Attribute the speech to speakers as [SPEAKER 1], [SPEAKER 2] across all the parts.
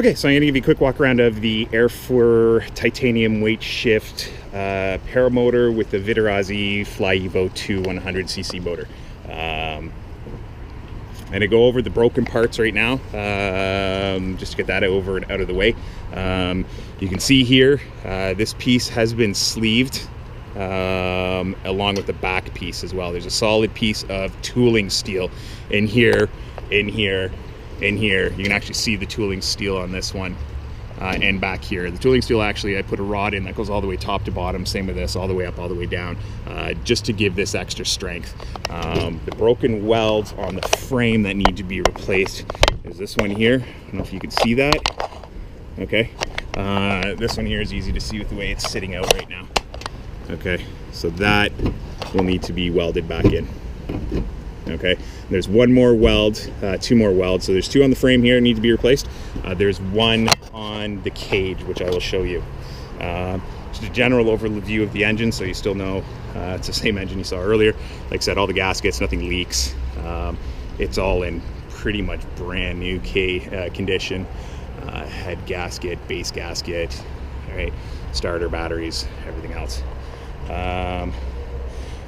[SPEAKER 1] Okay, so I'm going to give you a quick walk around of the Airfer titanium weight shift paramotor with the Vitarazi Fly Evo 2 100cc motor. I'm going to go over the broken parts right now, just to get that over and out of the way. You can see here, this piece has been sleeved along with the back piece as well. There's a solid piece of tooling steel in here, in here, in here. You can actually see the tooling steel on this one and back here. The tooling steel, actually, I put a rod in that goes all the way top to bottom. Same with this, all the way up, all the way down, just to give this extra strength. The broken welds on the frame that need to be replaced is this one here. I don't know if you can see that. Okay. This one here is easy to see with the way it's sitting out right now. Okay, so that will need to be welded back in. Okay, there's one more weld, two more welds. So there's two on the frame here need to be replaced. There's one on the cage, which I will show you. Just a general overview of the engine, so you still know it's the same engine you saw earlier. Like I said, all the gaskets, nothing leaks. It's all in pretty much brand new condition. Head gasket, base gasket, all right, starter, batteries, everything else.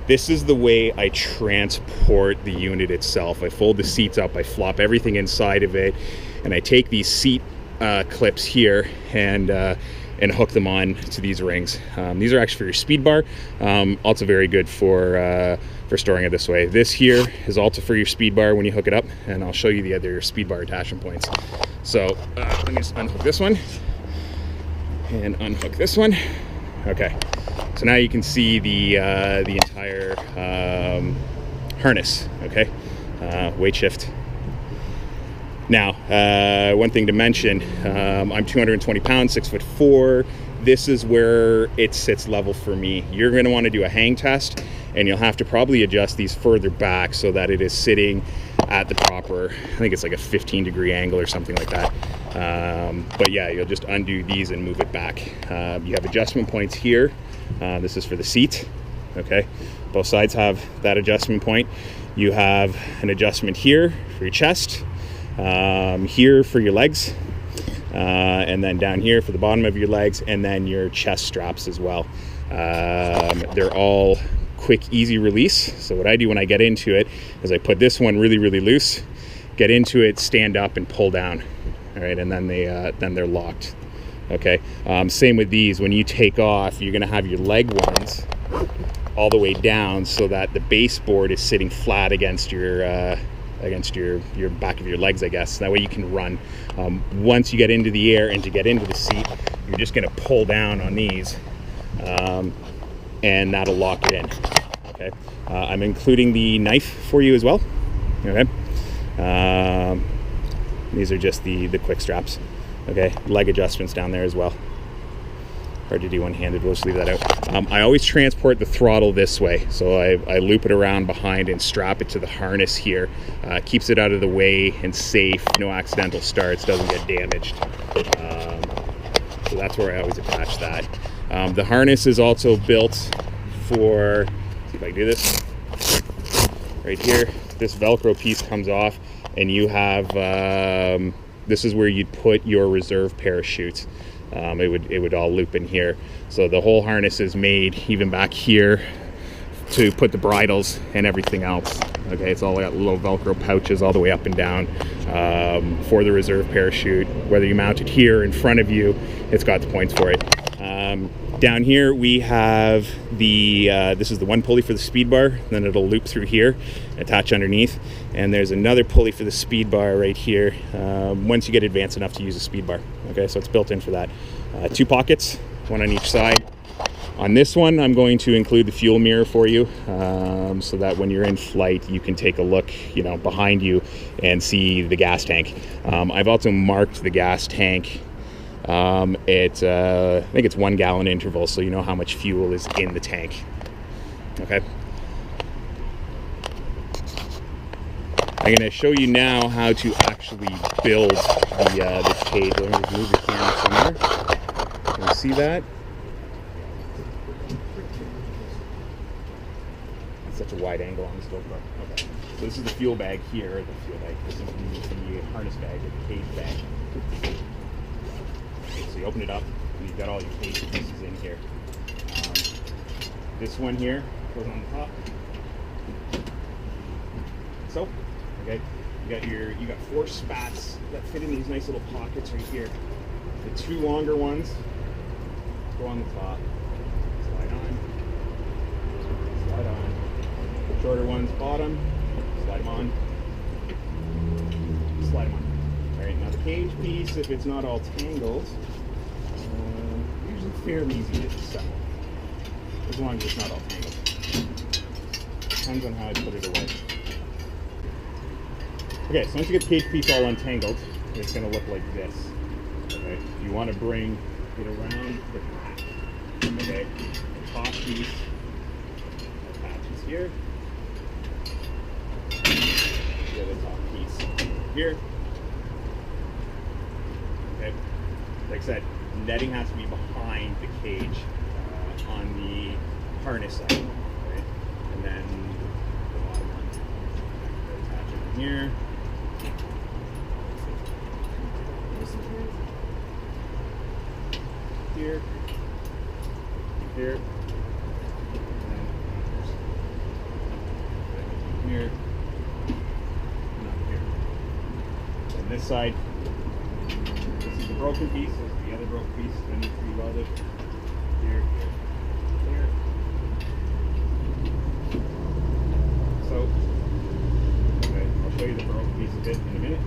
[SPEAKER 1] This is the way I transport the unit itself. I fold the seats up, I flop everything inside of it, and I take these seat clips here and hook them on to these rings. These are actually for your speed bar. Also very good for storing it this way. This here is also for your speed bar when you hook it up, and I'll show you the other speed bar attachment points. So let me just unhook this one and unhook this one. Okay, so now you can see the entire harness. Okay, weight shift. Now, one thing to mention, I'm 220 pounds, 6'4". This is where it sits level for me. You're going to want to do a hang test, and you'll have to probably adjust these further back so that it is sitting at the proper, I think it's like a 15-degree angle or something like that. But yeah, you'll just undo these and move it back. You have adjustment points here. This is for the seat. Okay, both sides have that adjustment point. You have an adjustment here for your chest, here for your legs, and then down here for the bottom of your legs, and then your chest straps as well. They're all quick, easy release. So what I do when I get into it is I put this one really, really loose, get into it, stand up, and pull down. All right, and then they're locked. Okay. Same with these. When you take off, you're going to have your leg ones all the way down so that the baseboard is sitting flat against your back of your legs, I guess. That way you can run. Once you get into the air and to get into the seat, you're just going to pull down on these, and that'll lock it in. Okay. I'm including the knife for you as well. Okay. These are just the quick straps. Okay, leg adjustments down there as well. Hard to do one-handed, we'll just leave that out. I always transport the throttle this way. So I loop it around behind and strap it to the harness here. Keeps it out of the way and safe, no accidental starts, doesn't get damaged. So that's where I always attach that. The harness is also built for, let's see if I can do this, right here. This Velcro piece comes off, and you have, this is where you'd put your reserve parachute. It would all loop in here. So the whole harness is made, even back here, to put the bridles and everything else. Okay, it's all got little Velcro pouches all the way up and down for the reserve parachute. Whether you mount it here in front of you, it's got the points for it. Down here we have the, this is the one pulley for the speed bar, then it'll loop through here, attach underneath, and there's another pulley for the speed bar right here, once you get advanced enough to use a speed bar. Okay, so it's built in for that. Two pockets, one on each side. On this one, I'm going to include the fuel mirror for you, so that when you're in flight, you can take a look, behind you and see the gas tank. I've also marked the gas tank. I think it's 1 gallon interval, so you know how much fuel is in the tank. Okay. I'm going to show you now how to actually build the cage. Let me just move the camera somewhere. Can you see that? It's such a wide angle on this GoPro. Okay. So this is the fuel bag here. This is the harness bag, or the cage bag. you open it up, and you've got all your cage pieces in here. This one here goes on the top. So, okay, you got 4 spats that fit in these nice little pockets right here. The 2 longer ones go on the top. Slide on. Slide on. Shorter ones bottom. Slide them on. Slide them on. All right, now the cage piece, if it's not all tangled, usually fairly easy to disassemble, as long as it's not all tangled. Depends on how I put it away. Okay, so once you get the cage piece all untangled, it's going to look like this. Okay, you want to bring it around the back. Okay, the top piece attaches here. The other top piece here. Okay, like I said, netting has to be behind the cage on the harness side, right? And then the bottom one, attach it in here. Here, here, and here, and up here. And this side, this is the broken piece, this is the other broken piece that needs to be welded. Here, here, here. So, okay, I'll show you the broken piece a bit in a minute.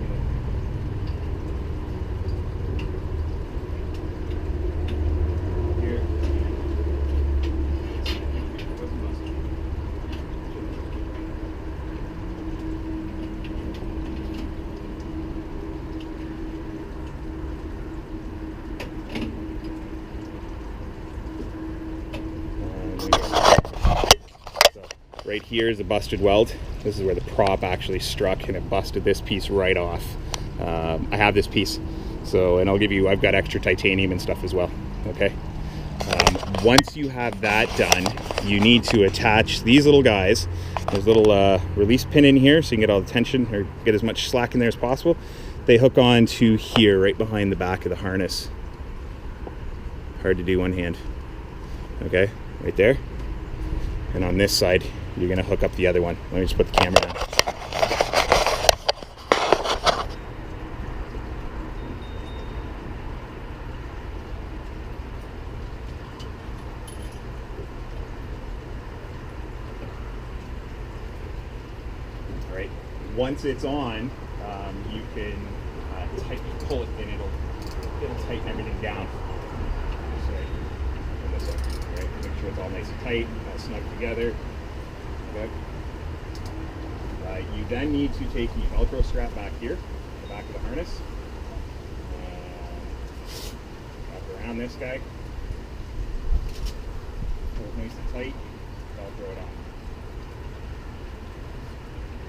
[SPEAKER 1] Right here is a busted weld. This is where the prop actually struck and it busted this piece right off. I have this piece, so, and I've got extra titanium and stuff as well, okay? Once you have that done, you need to attach these little guys. There's a little release pin in here so you can get all the tension or get as much slack in there as possible. They hook on to here, right behind the back of the harness. Hard to do one hand, okay? Right there. And on this side, you're going to hook up the other one. Let me just put the camera down. All right. Once it's on, you can pull it, and it'll tighten everything down. This way. All right. Make sure it's all nice and tight, all snug together. Okay. You then need to take the Velcro strap back here, the back of the harness, wrap around this guy, pull it nice and tight, Velcro it on.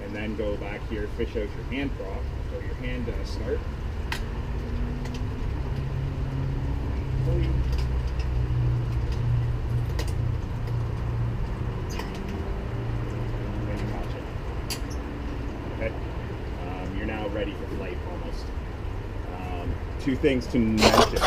[SPEAKER 1] And then go back here, fish out your hand prop, so your hand does start. Pull. You're now ready for flight almost. 2 things to mention.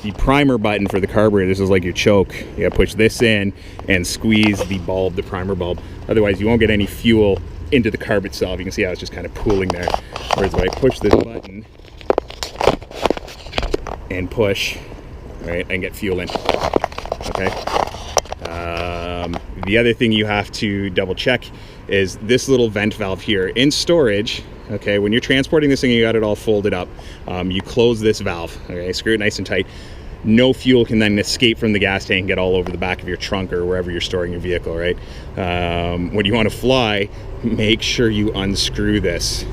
[SPEAKER 1] The primer button for the carburetor, this is like your choke. You gotta push this in and squeeze the bulb, the primer bulb. Otherwise you won't get any fuel into the carb itself. You can see how it's just kind of pooling there. Whereas if I push this button and push, right, and get fuel in, okay? The other thing you have to double check is this little vent valve here. In storage, okay, when you're transporting this thing, you got it all folded up, you close this valve, okay, screw it nice and tight. No fuel can then escape from the gas tank and get all over the back of your trunk or wherever you're storing your vehicle, right? When you want to fly, make sure you unscrew this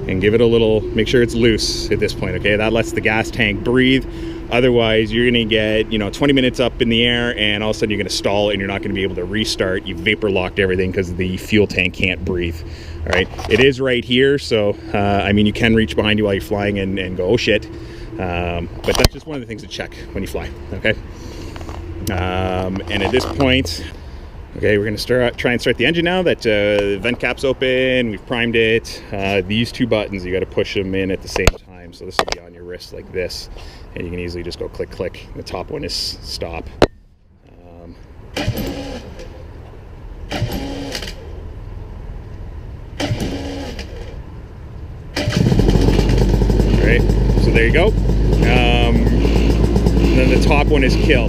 [SPEAKER 1] and give it a little, make sure it's loose at this point, okay? That lets the gas tank breathe. Otherwise, you're gonna get, 20 minutes up in the air and all of a sudden you're gonna stall and you're not gonna be able to restart. You vapor locked everything because the fuel tank can't breathe, all right? It is right here, so, you can reach behind you while you're flying and go, oh shit. But that's just one of the things to check when you fly, okay? And at this point, okay, we're gonna try and start the engine now that the vent cap's open, we've primed it. These 2 buttons, you gotta push them in at the same time, so this will be on your wrist like this, and you can easily just go click, click. The top one is stop. Alright, so there you go. And then the top one is kill.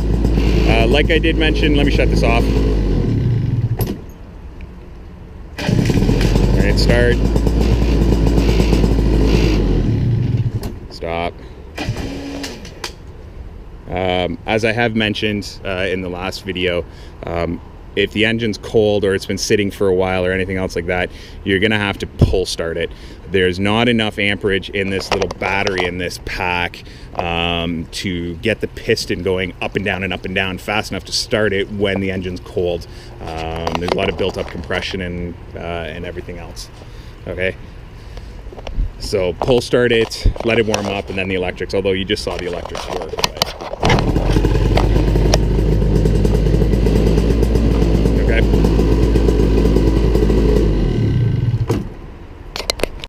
[SPEAKER 1] Like I did mention, let me shut this off. Alright, start. Stop. As I have mentioned in the last video, if the engine's cold or it's been sitting for a while or anything else like that, you're gonna have to pull start it. There's not enough amperage in this little battery in this pack to get the piston going up and down fast enough to start it when the engine's cold. There's a lot of built up compression and everything else. Okay, so pull start it, let it warm up, and then the electrics, although you just saw the electrics work. But